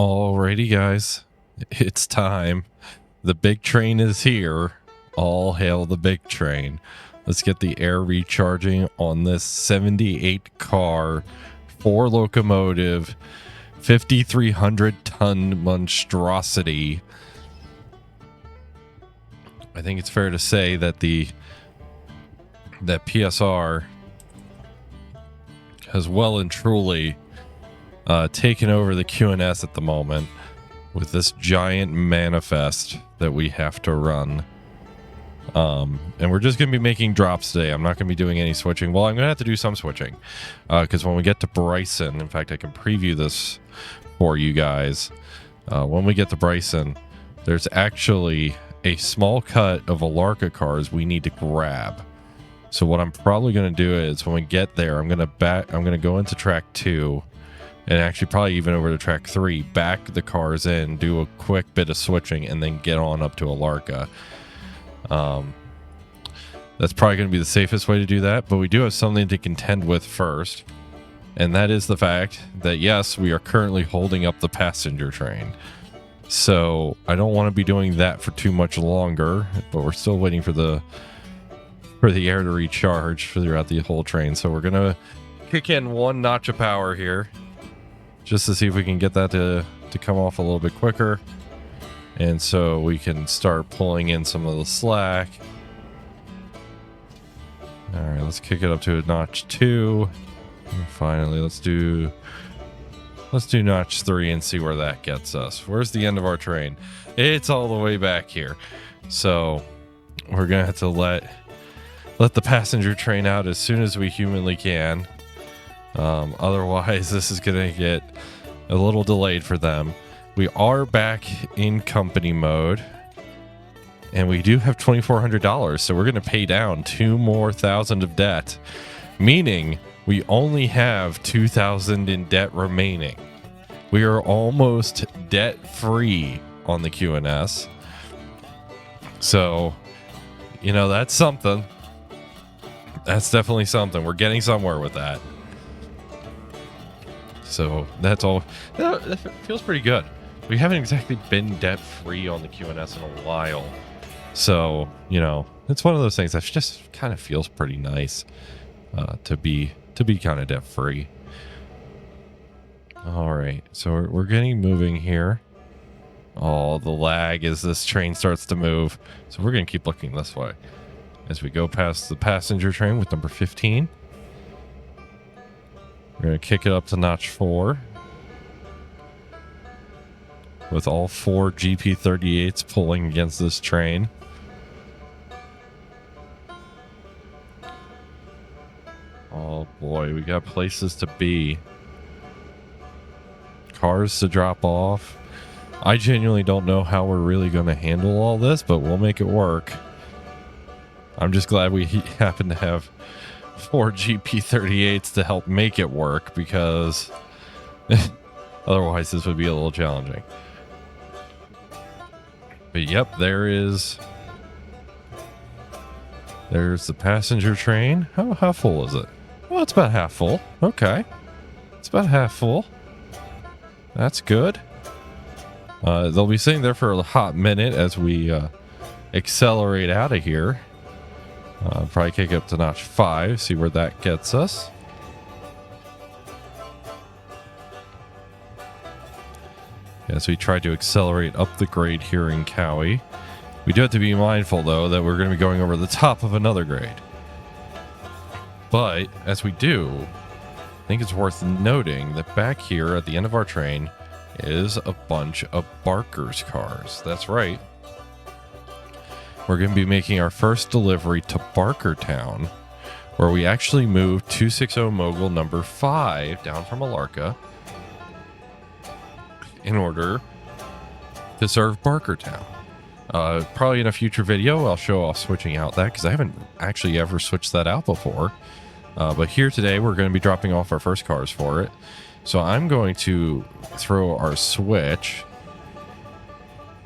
Alrighty, guys, it's time. The big train is here. All hail the big train. Let's get the air recharging on this 78 car, 4 locomotive, 5,300 ton monstrosity. I think it's fair to say that that PSR has well and truly taken over the QNS at the moment with this giant manifest that we have to run. And we're just going to be making drops today. I'm not going to be doing any switching. Well, I'm going to have to do some switching because when we get to Bryson, in fact, I can preview this for you guys. When we get to Bryson, there's actually a small cut of Alarka cars we need to grab. So what I'm probably going to do is when we get there, I'm going to go into track 2 and actually probably even over to track 3, back the cars in, do a quick bit of switching, and then get on up to Alarka. That's probably going to be the safest way to do that, but we do have something to contend with first, and that is the fact that yes, we are currently holding up the passenger train. So I don't want to be doing that for too much longer, but we're still waiting for the air to recharge throughout the whole train. So we're gonna kick in 1 notch of power here just to see if we can get that to come off a little bit quicker, and so we can start pulling in some of the slack. All right, let's kick it up to a notch 2, and finally let's do notch 3 and see where that gets us. Where's the end of our train? It's all the way back here. So we're gonna have to let the passenger train out as soon as we humanly can. Otherwise, this is gonna get a little delayed for them. We are back in company mode, and we do have $2,400, so we're gonna pay down 2,000 more of debt, meaning we only have 2,000 in debt remaining. We are almost debt free on the QNS. So, you know, that's something. That's definitely something. We're getting somewhere with that. So that's all. That feels pretty good. We haven't exactly been debt free on the QNS in a while. So, you know, it's one of those things that just kind of feels pretty nice to be kind of debt free. All right, so we're getting moving here. Oh, the lag as this train starts to move. So we're going to keep looking this way as we go past the passenger train with number 15. We're going to kick it up to notch 4 with all 4 GP38s pulling against this train. Oh boy, we got places to be. Cars to drop off. I genuinely don't know how we're really going to handle all this, but we'll make it work. I'm just glad we happen to have 4 GP38s to help make it work, because otherwise this would be a little challenging. But yep, there's the passenger train. How full is it? Oh, it's about half full. Okay. It's about half full. That's good. They'll be sitting there for a hot minute as we accelerate out of here. Probably kick it up to notch 5, see where that gets us. As we try to accelerate up the grade here in Cowie. We do have to be mindful, though, that we're going to be going over the top of another grade. But as we do, I think it's worth noting that back here at the end of our train is a bunch of Barker's cars. That's right. We're going to be making our first delivery to Birdtown, where we actually moved 260 Mogul number 5 down from Alarka in order to serve Birdtown. Probably in a future video, I'll show off switching out that, because I haven't actually ever switched that out before. But here today, we're going to be dropping off our first cars for it. So I'm going to throw our switch.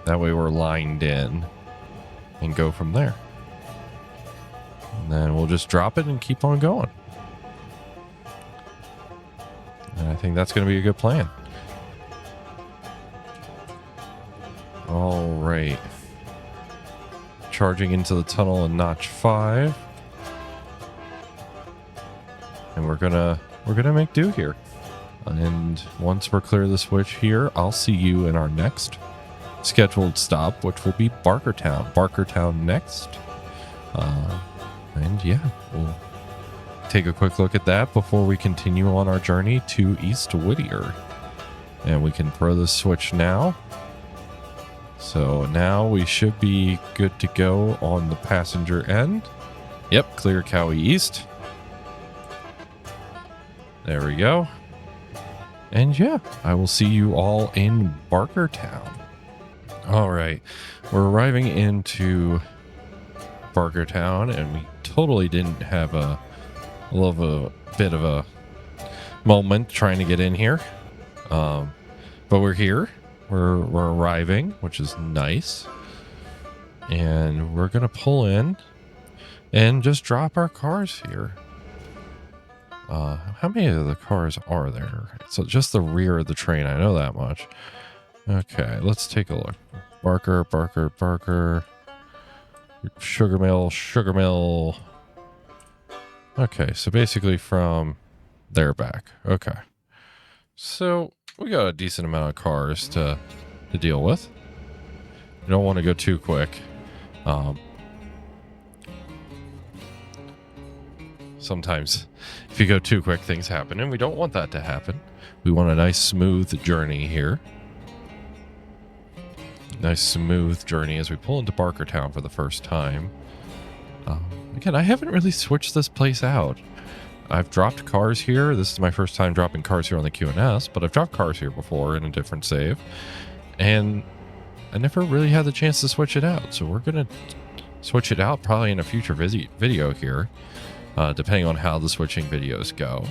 That way we're lined in and go from there. And then we'll just drop it and keep on going. And I think that's going to be a good plan. All right. Charging into the tunnel in notch 5. And we're gonna make do here. And once we're clear of the switch here, I'll see you in our next scheduled stop, which will be Barkertown next. And yeah, we'll take a quick look at that before we continue on our journey to East Whittier. And we can throw the switch now. So now we should be good to go on the passenger end. Yep, clear Cowie East. There we go. And yeah, I will see you all in Barkertown. All right, we're arriving into Barkertown, and we totally didn't have a bit of a moment trying to get in here. But we're here. We're arriving, which is nice. And we're gonna pull in and just drop our cars here. How many of the cars are there? So just the rear of the train, I know that much. Okay, let's take a look. Barker. Sugar mill. Okay, so basically from there back. Okay. So we got a decent amount of cars to deal with. You don't want to go too quick. Sometimes if you go too quick, things happen, and we don't want that to happen. We want a nice smooth journey here. Nice smooth journey as we pull into Barkertown for the first time. Again, I haven't really switched this place out. I've dropped cars here. This is my first time dropping cars here on the QNS, but I've dropped cars here before in a different save. And I never really had the chance to switch it out. So we're going to switch it out probably in a future video here, depending on how the switching videos go.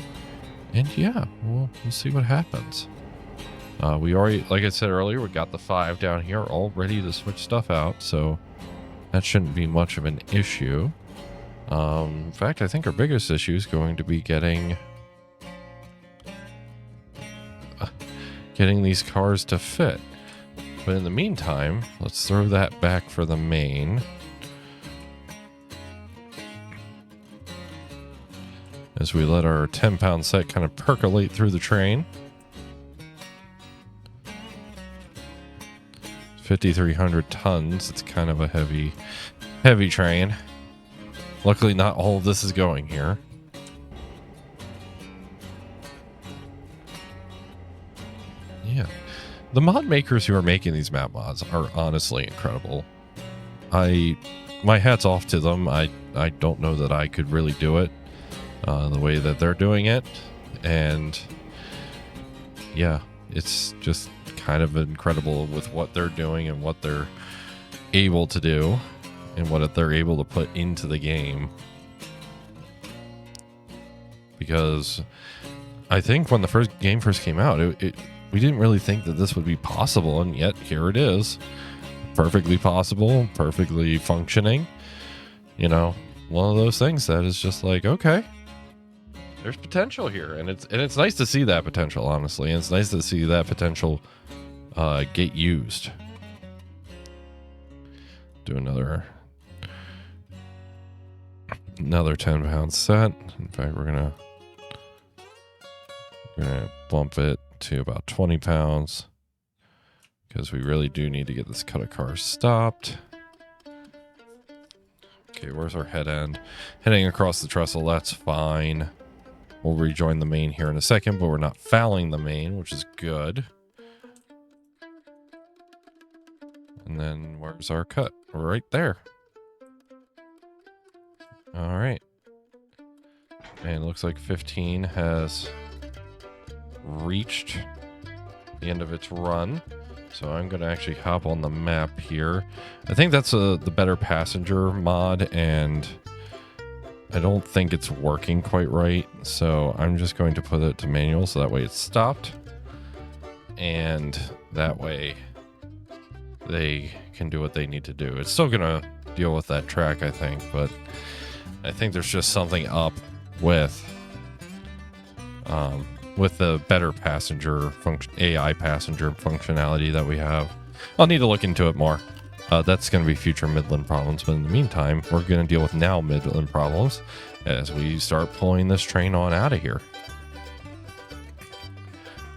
And yeah, we'll see what happens. We already, like I said earlier, we got the 5 down here all ready to switch stuff out. So that shouldn't be much of an issue. In fact, I think our biggest issue is going to be getting these cars to fit. But in the meantime, let's throw that back for the main. As we let our 10-pound set kind of percolate through the train. 5,300 tons. It's kind of a heavy train. Luckily, not all of this is going here. Yeah. The mod makers who are making these map mods are honestly incredible. My hat's off to them. I don't know that I could really do it the way that they're doing it. And yeah, it's just kind of incredible with what they're doing and what they're able to do. And what they're able to put into the game. Because I think when the game first came out, we didn't really think that this would be possible, and yet here it is. Perfectly possible, perfectly functioning. You know, one of those things that is just like, okay, there's potential here. And it's nice to see that potential, honestly. And it's nice to see that potential get used. Do another 10-pound set. In fact, we're gonna bump it to about 20 pounds because we really do need to get this cut of cars stopped. Okay, where's our head end? Heading across the trestle, that's fine. We'll rejoin the main here in a second, but we're not fouling the main, which is good. And then where's our cut? Right there. All right. And it looks like 15 has reached the end of its run. So I'm going to actually hop on the map here. I think that's the better passenger mod, and I don't think it's working quite right. So I'm just going to put it to manual so that way it's stopped. And that way they can do what they need to do. It's still going to deal with that track, I think, but I think there's just something up with the better passenger AI passenger functionality that we have. I'll need to look into it more. That's going to be future Midland problems, but in the meantime, we're going to deal with now Midland problems as we start pulling this train on out of here.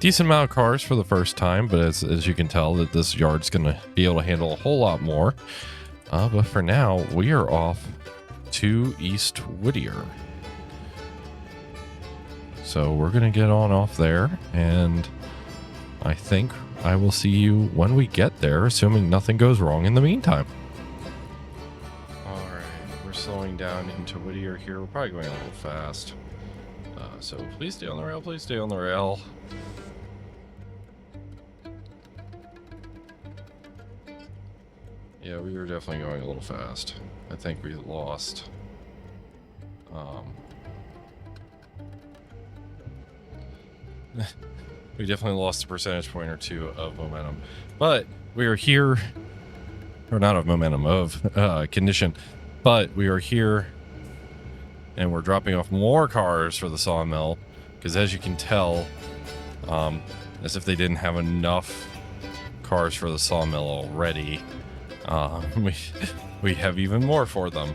Decent amount of cars for the first time, but as you can tell, that this yard's going to be able to handle a whole lot more. But for now, we are off to East Whittier. So we're going to get on off there, and I think I will see you when we get there, assuming nothing goes wrong in the meantime. Alright, we're slowing down into Whittier here. We're probably going a little fast. So please stay on the rail, please stay on the rail. Yeah, we were definitely going a little fast. I think we lost. We definitely lost a percentage point or two of momentum. But we are here, or not of momentum, of condition. But we are here, and we're dropping off more cars for the sawmill. Because as you can tell, as if they didn't have enough cars for the sawmill already, we have even more for them.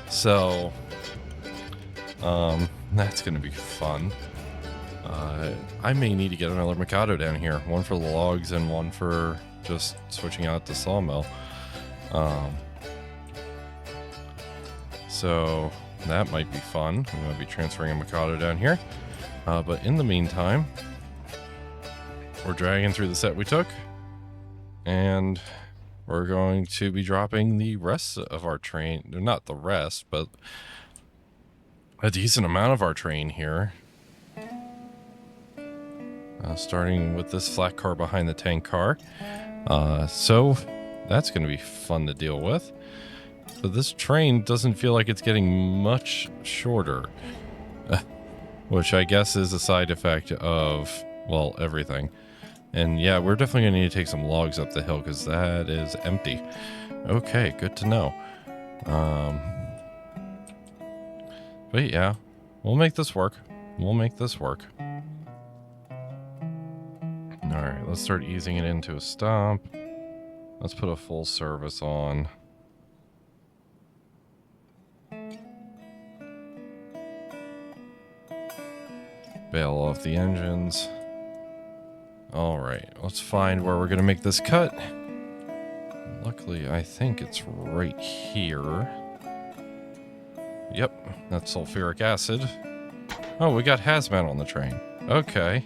So, that's going to be fun. I may need to get another Mikado down here. One for the logs and one for just switching out the sawmill. So that might be fun. I'm going to be transferring a Mikado down here. But in the meantime, we're dragging through the set we took. And we're going to be dropping the rest of our train. Not the rest, but a decent amount of our train here. Starting with this flat car behind the tank car. So that's going to be fun to deal with. But this train doesn't feel like it's getting much shorter. Which I guess is a side effect of, well, everything. And yeah, we're definitely going to need to take some logs up the hill because that is empty. Okay, good to know. But yeah, we'll make this work. We'll make this work. Alright, let's start easing it into a stop. Let's put a full service on. Bail off the engines. Alright, let's find where we're going to make this cut. Luckily, I think it's right here. Yep, that's sulfuric acid. Oh, we got hazmat on the train. Okay.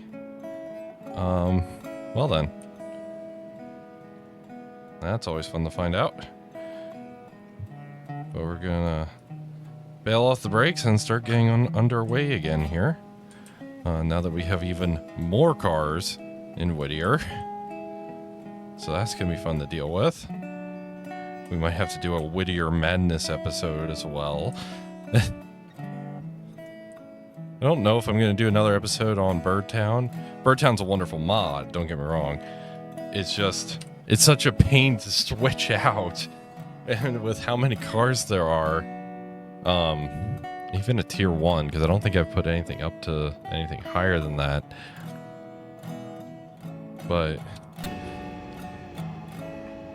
Well then. That's always fun to find out. But we're gonna bail off the brakes and start getting underway again here. Now that we have even more cars in Whittier. So that's gonna be fun to deal with. We might have to do a Whittier Madness episode as well. I don't know if I'm going to do another episode on Birdtown. Birdtown's a wonderful mod, don't get me wrong. It's just, it's such a pain to switch out. And with how many cars there are, even a tier 1, because I don't think I've put anything up to anything higher than that. But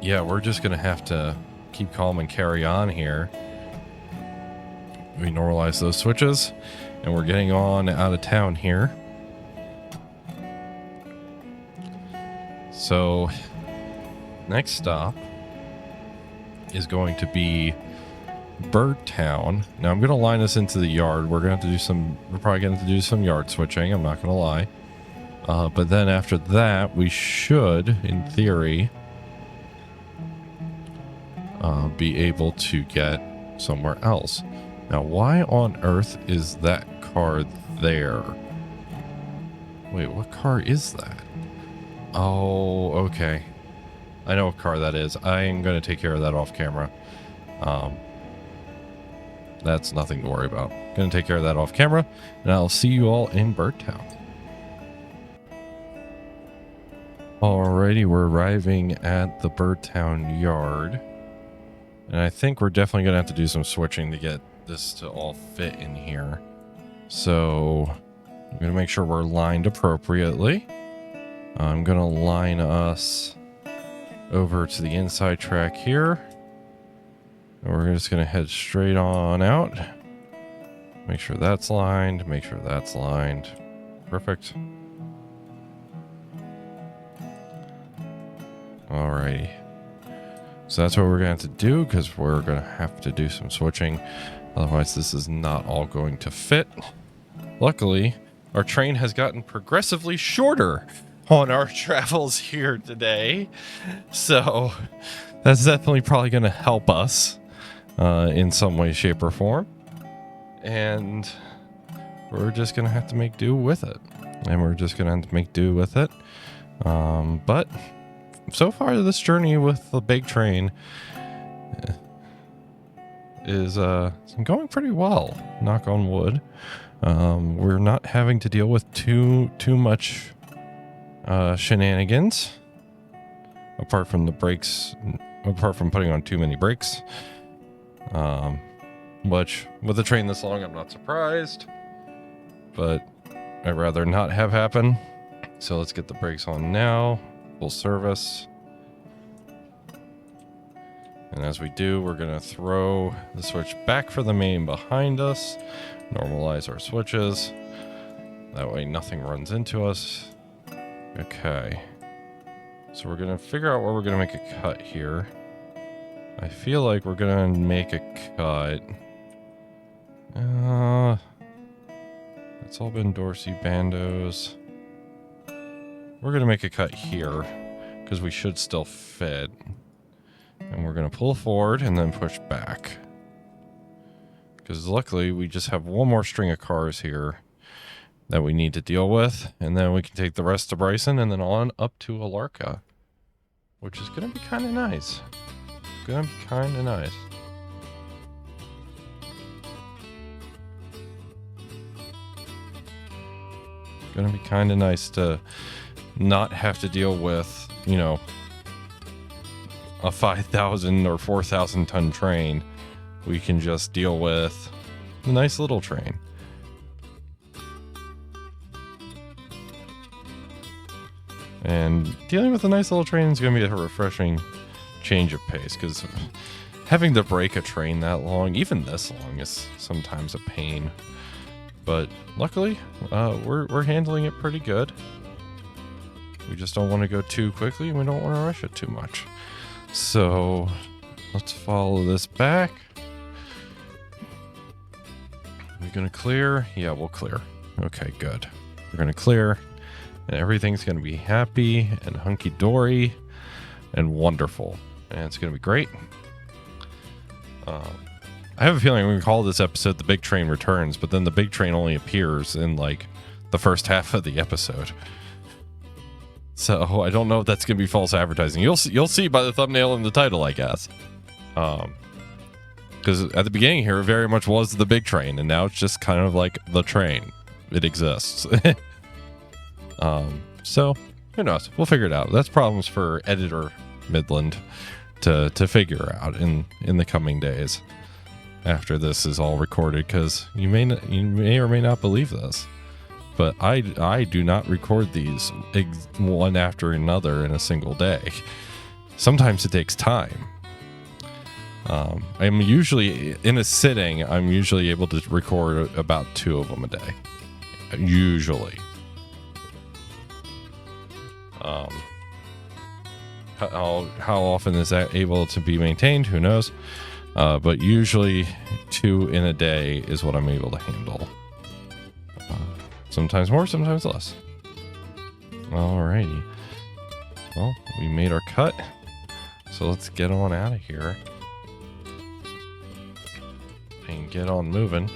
yeah, we're just going to have to keep calm and carry on here. We normalize those switches. And we're getting on out of town here. So, next stop is going to be Birdtown. Now, I'm going to line this into the yard. We're going to have to do some, we're probably going to have to do some yard switching. I'm not going to lie. But then after that, we should, in theory, be able to get somewhere else. Now, why on earth is that car there? Wait, what car is that? Oh, okay. I know what car that is. I am going to take care of that off camera. That's nothing to worry about. Going to take care of that off camera, and I'll see you all in Birdtown. Alrighty, we're arriving at the Birdtown yard. And I think we're definitely going to have to do some switching to get this to all fit in here. So I'm going to make sure we're lined appropriately. I'm going to line us over to the inside track here. And we're just going to head straight on out. Make sure that's lined. Make sure that's lined. Perfect. Alrighty. So that's what we're going to have to do, because we're going to have to do some switching. Otherwise, this is not all going to fit. Luckily, our train has gotten progressively shorter on our travels here today. So that's definitely probably going to help us in some way, shape, or form. And we're just going to have to make do with it. But so far, this journey with the big train is going pretty well, knock on wood. We're not having to deal with too much shenanigans, apart from putting on too many brakes, which with a train this long, I'm not surprised, but I'd rather not have happen. So let's get the brakes on now. Full service. And as we do, we're going to throw the switch back for the main behind us. Normalize our switches. That way nothing runs into us. Okay. So we're going to figure out where we're going to make a cut here. I feel like we're going to make a cut. It's all been Dorsey bandos. We're going to make a cut here because we should still fit. And we're going to pull forward and then push back. Because luckily we just have one more string of cars here that we need to deal with. And then we can take the rest to Bryson and then on up to Alarka. Which is going to be kind of nice. Going to be kind of nice. Going to be kind of nice to not have to deal with, you know, a 5,000 or 4,000 ton train. We can just deal with a nice little train. And dealing with a nice little train is going to be a refreshing change of pace, because having to break a train that long, even this long, is sometimes a pain. But luckily, we're handling it pretty good. We just don't want to go too quickly, and we don't want to rush it too much. So let's follow this back. We're going to clear. Yeah, we'll clear. Okay, good. We're going to clear, and everything's going to be happy and hunky-dory and wonderful. And it's going to be great. I have a feeling we can call this episode The Big Train Returns, but then the big train only appears in like the first half of the episode. So I don't know if that's going to be false advertising. You'll see by the thumbnail and the title, I guess. Because at the beginning here, it very much was the big train, and now it's just kind of like the train. It exists. So who knows? We'll figure it out. That's problems for editor Midland to figure out in the coming days after this is all recorded, because you may or may not believe this, but I do not record these one after another in a single day. Sometimes it takes time. I'm usually in a sitting. I'm usually able to record about 2 of them a day. Usually. How often is that able to be maintained? Who knows? But usually 2 in a day is what I'm able to handle. Sometimes more, sometimes less. Alrighty. Well, we made our cut. So let's get on out of here. And get on moving.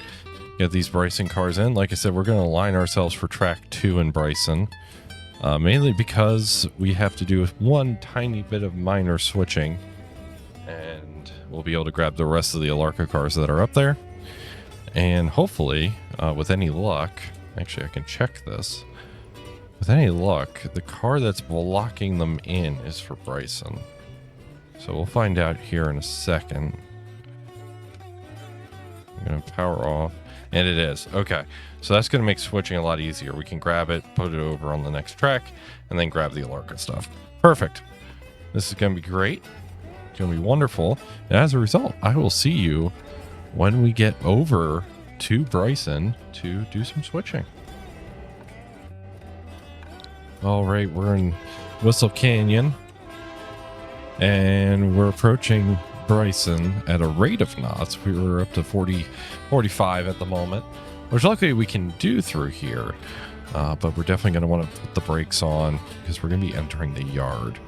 Get these Bryson cars in. Like I said, we're going to line ourselves for track 2 in Bryson. Mainly because we have to do one tiny bit of minor switching. And we'll be able to grab the rest of the Alarka cars that are up there. And hopefully, with any luck... Actually, I can check this. With any luck, the car that's blocking them in is for Bryson. So we'll find out here in a second. I'm going to power off. And it is. Okay. So that's going to make switching a lot easier. We can grab it, put it over on the next track, and then grab the Alarka stuff. Perfect. This is going to be great. It's going to be wonderful. And as a result, I will see you when we get over to Bryson to do some switching. All right, we're in Whistle Canyon, and we're approaching Bryson at a rate of knots. We were up to 45 at the moment, which luckily we can do through here. But we're definitely going to want to put the brakes on because we're going to be entering the yard.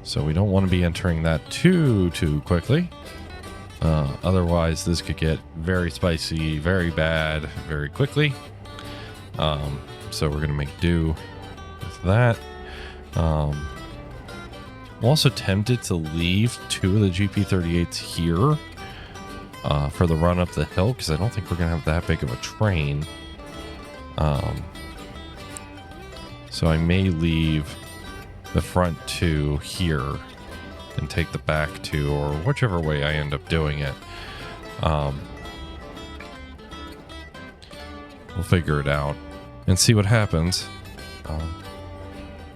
So we don't want to be entering that too quickly. Otherwise, this could get very spicy, very bad, very quickly. So we're going to make do with that. I'm also tempted to leave 2 of the GP38s here for the run up the hill because I don't think we're going to have that big of a train. So I may leave the front 2 here and take the back 2, or whichever way I end up doing it. We'll figure it out and see what happens.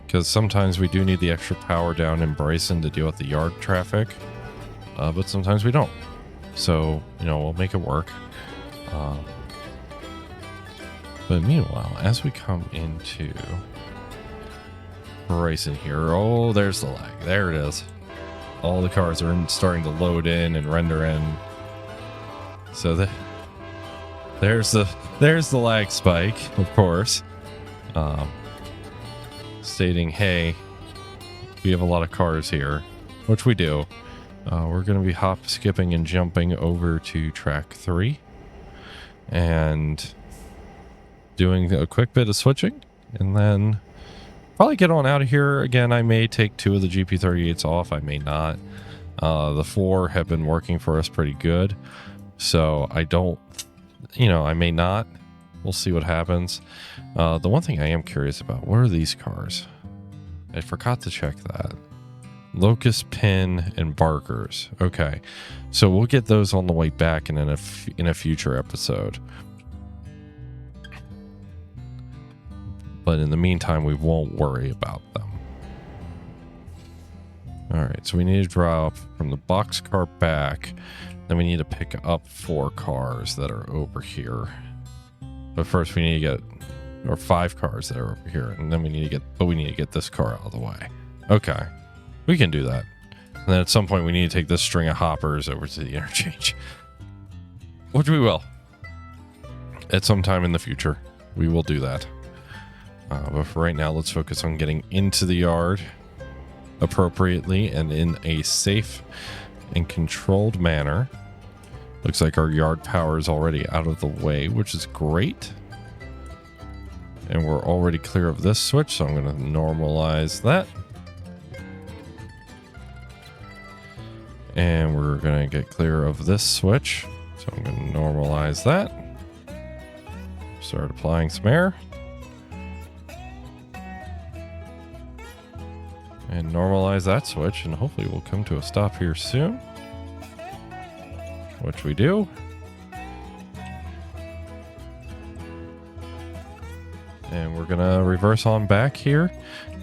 Because sometimes we do need the extra power down in Bryson to deal with the yard traffic, but sometimes we don't. So, we'll make it work. But meanwhile, as we come into Bryson here, oh, there's the lag. There it is. All the cars are starting to load in and render in. So there's the lag spike, of course. Stating, hey, we have a lot of cars here, which we do. We're going to be hop, skipping, and jumping over to track 3 and doing a quick bit of switching, and then probably get on out of here. Again, I may take 2 of the GP38s off. I may not. The 4 have been working for us pretty good, so I don't, I may not. We'll see what happens. The one thing I am curious about, what are these cars? I forgot to check that. Locust Pin and Barkers. Okay, so we'll get those on the way back and in a future episode. But in the meantime, we won't worry about them. All right, so we need to drop from the boxcar back. Then we need to pick up 4 cars that are over here. But first we need to get, or 5 cars that are over here. And then we need to get this car out of the way. Okay, we can do that. And then at some point we need to take this string of hoppers over to the interchange. Which we will. At some time in the future, we will do that. But for right now, let's focus on getting into the yard appropriately and in a safe and controlled manner. Looks like our yard power is already out of the way, which is great. And we're already clear of this switch, so I'm going to normalize that. And we're going to get clear of this switch, so I'm going to normalize that. Start applying some air. And normalize that switch, and hopefully we'll come to a stop here soon. Which we do. And we're gonna reverse on back here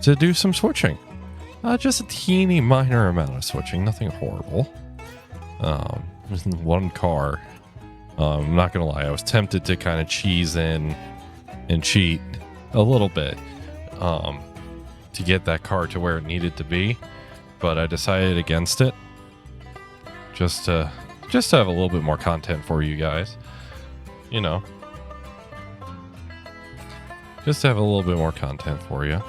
to do some switching. Just a teeny minor amount of switching, nothing horrible. Just one car. I'm not gonna lie, I was tempted to kind of cheese in and cheat a little bit. To get that car to where it needed to be, but I decided against it just to have a little bit more content for you guys, just to have a little bit more content for you.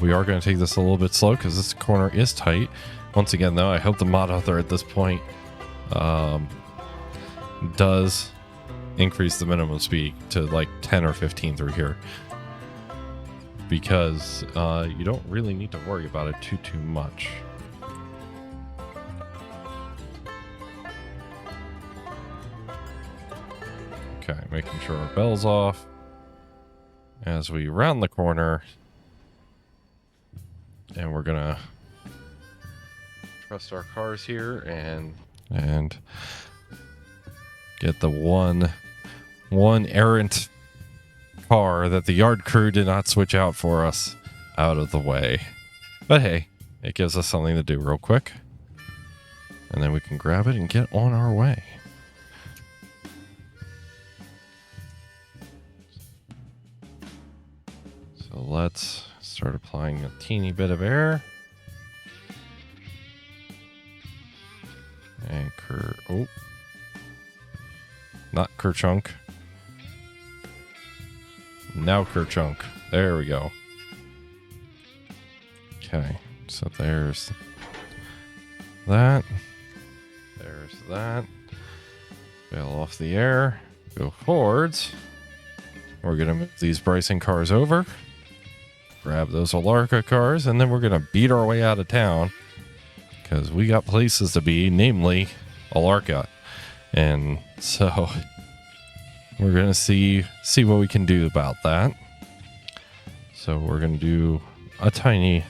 We are going to take this a little bit slow because this corner is tight. Once again, though, I hope the mod author at this point does increase the minimum speed to like 10 or 15 through here. Because you don't really need to worry about it too much. Okay, making sure our bell's off as we round the corner. And we're gonna trust our cars here and get the one errant car that the yard crew did not switch out for us out of the way. But hey, it gives us something to do real quick. And then we can grab it and get on our way. So let's start applying a teeny bit of air. And not Kerchunk. Now Kerchunk. There we go. Okay, so there's that. There's that. Bail off the air. Go forwards. We're going to move these Bryson cars over. Grab those Alarka cars, and then we're going to beat our way out of town. Because we got places to be, namely Alarka. And so we're going to see what we can do about that. So we're going to do a tiny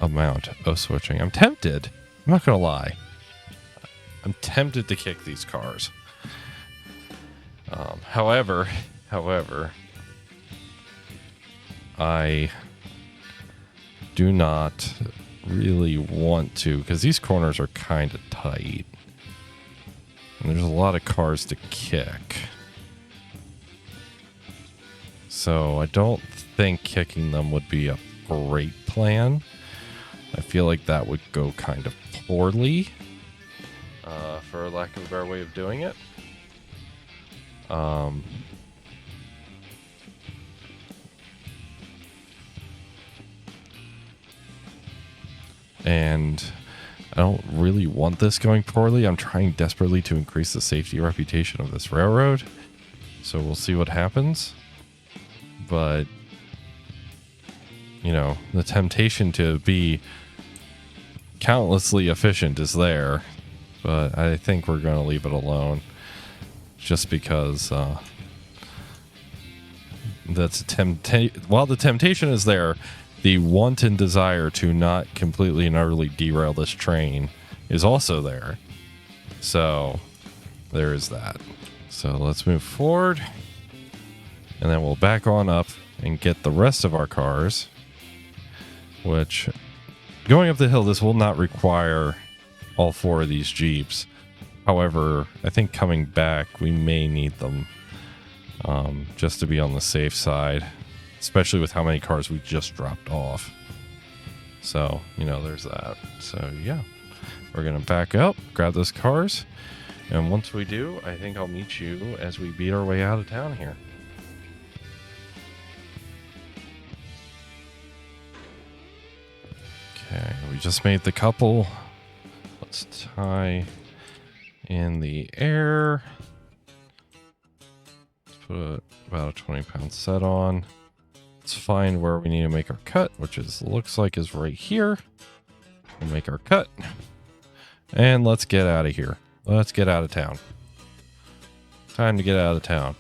amount of switching. I'm tempted. I'm not going to lie. I'm tempted to kick these cars. However, I do not really want to, because these corners are kind of tight. And there's a lot of cars to kick. So I don't think kicking them would be a great plan. I feel like that would go kind of poorly, for lack of a better way of doing it. And I don't really want this going poorly. I'm trying desperately to increase the safety reputation of this railroad. So we'll see what happens. But, you know, the temptation to be countlessly efficient is there. But I think we're going to leave it alone. Just because while the temptation is there, the wanton desire to not completely and utterly derail this train is also there. So there is that. So let's move forward. And then we'll back on up and get the rest of our cars. Which, going up the hill, this will not require all 4 of these Jeeps. However, I think coming back, we may need them. Just to be on the safe side. Especially with how many cars we just dropped off. So, you know, there's that. So, yeah. We're going to back up, grab those cars. And once we do, I think I'll meet you as we beat our way out of town here. Okay, we just made the couple. Let's tie in the air. Let's put about a 20-pound set on. Let's find where we need to make our cut, which looks like is right here. We'll make our cut. And let's get out of here. Let's get out of town. Time to get out of town.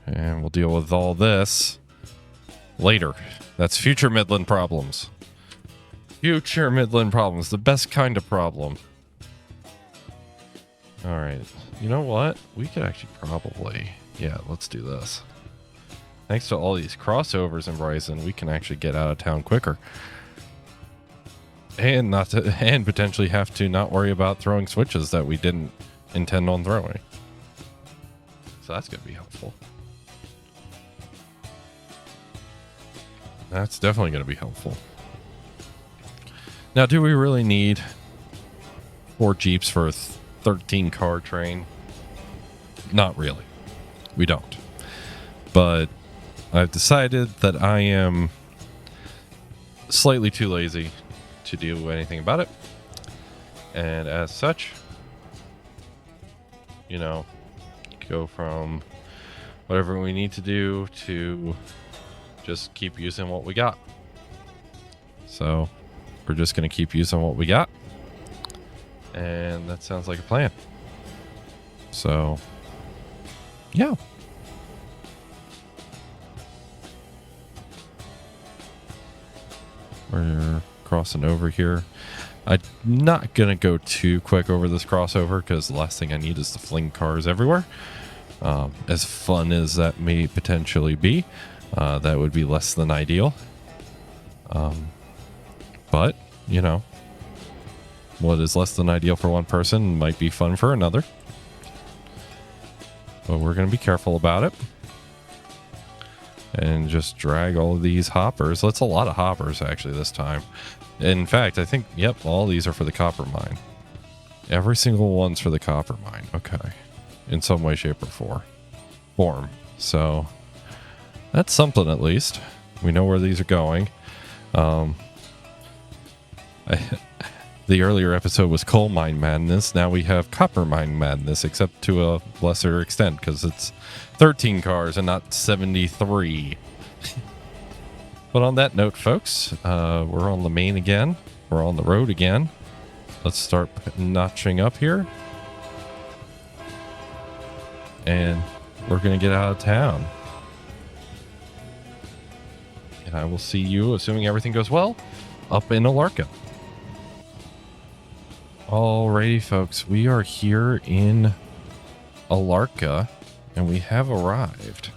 And we'll deal with all this later. That's future Midland problems. Future Midland problems. The best kind of problem. All right. You know what? We could actually probably... Yeah, let's do this. Thanks to all these crossovers in Bryson, we can actually get out of town quicker. And potentially have to not worry about throwing switches that we didn't intend on throwing. So that's going to be helpful. That's definitely going to be helpful. Now, do we really need 4 Jeeps for a 13-car train? Not really. We don't. But I've decided that I am slightly too lazy to do anything about it. And as such, you know, go from whatever we need to do to just keep using what we got. So we're just going to keep using what we got. And that sounds like a plan. So, yeah. We're crossing over here. I'm not going to go too quick over this crossover because the last thing I need is to fling cars everywhere. As fun as that may potentially be, that would be less than ideal. But, you know, what is less than ideal for one person might be fun for another. But we're going to be careful about it. And just drag all of these hoppers. That's a lot of hoppers, actually, this time. In fact, I think, yep, all these are for the copper mine. Every single one's for the copper mine. Okay. In some way, shape, or form. So, that's something at least. We know where these are going. The earlier episode was coal mine madness. Now we have copper mine madness, except to a lesser extent because it's 13 cars and not 73. But on that note, folks, we're on the main again. We're on the road again. Let's start notching up here. And we're going to get out of town. And I will see you, assuming everything goes well, up in Alarka. Alrighty, folks, we are here in Alarka, and we have arrived.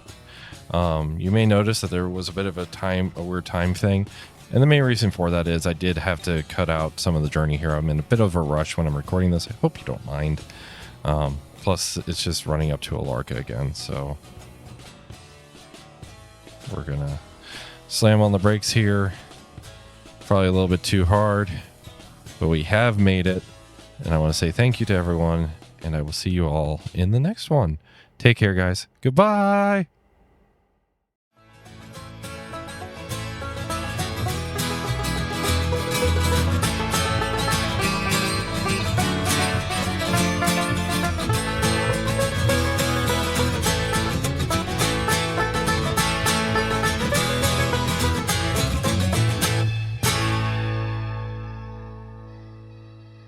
You may notice that there was a bit of a weird time thing, and the main reason for that is I did have to cut out some of the journey here. I'm in a bit of a rush when I'm recording this. I hope you don't mind. Plus, it's just running up to Alarka again, so we're gonna slam on the brakes here. Probably a little bit too hard, but we have made it. And I want to say thank you to everyone, and I will see you all in the next one. Take care, guys. Goodbye.